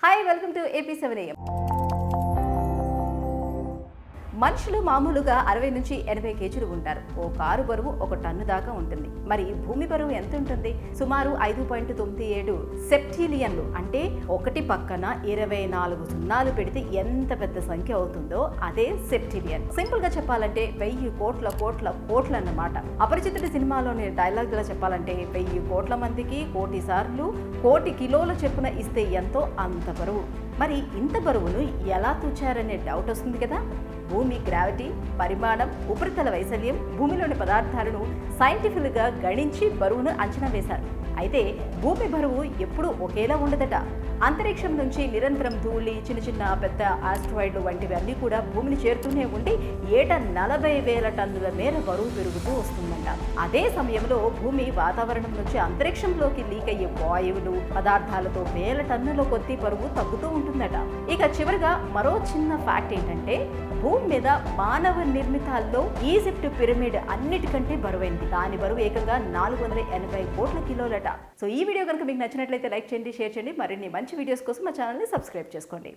Hi welcome to AP7AM. మనుషులు మామూలుగా 60 నుంచి 80 కేజీలు ఉంటారు. ఓ కారు బరువు 1 టన్ను దాకా ఉంటుంది. మరి భూమి బరువు ఎంత ఉంటుంది? సుమారు 5.97 సెప్టిలియన్లు. అంటే ఒకటి పక్కన 24 సున్నాలు పెడితే ఎంత పెద్ద సంఖ్య అవుతుందో అదే సెప్టిలియన్. సింపుల్ గా చెప్పాలంటే 1000 కోట్ల కోట్ల కోట్ల అన్నమాట. అపరిచితుడి సినిమాలోని డైలాగ్ లా చెప్పాలంటే 1000 కోట్ల మందికి కోటి సార్లు కోటి కిలోల చెప్పున ఇస్తే ఎంతో అంత బరువు. మరి ఇంత బరువును ఎలా తూచారనే డౌట్ వస్తుంది కదా. భూమి గ్రావిటీ, పరిమాణం, ఉపరితల వైశాల్యం, భూమిలోని పదార్థాలను సైంటిఫిక్గా గణించి బరువును అంచనా వేశారు. అయితే భూమి బరువు ఎప్పుడూ ఒకేలా ఉండదట. అంతరిక్షం నుంచి నిరంతరం ధూళి, చిన్న చిన్న పెద్ద ఆస్ట్రాయిడ్లు వంటివి అన్నీ కూడా భూమిని చేరుతూనే ఉండి ఏటా 40,000 టన్నుల మేర బరువు పెరుగుతూ వస్తుందంట. అదే సమయంలో భూమి వాతావరణం నుంచి అంతరిక్షంలోకి లీక్ అయ్యే వాయువులు, పదార్థాలతో 1000 టన్నుల కొద్ది బరువు తగ్గుతూ ఉంటుందట. ఇక చివరిగా మరో చిన్న ఫ్యాక్ట్ ఏంటంటే భూమి మీద మానవ నిర్మితాల్లో ఈజిప్ట్ పిరమిడ్ అన్నిటికంటే బరువైంది. దాని బరువు ఏకంగా 480 కోట్ల కిలోలట. సో ఈ వీడియో కనుక మీకు నచ్చినట్లయితే లైక్ చేయండి, షేర్ చేయండి. మరిన్ని మంచి వీడియోస్ కోసం మా ఛానల్ని సబ్స్క్రైబ్ చేసుకోండి.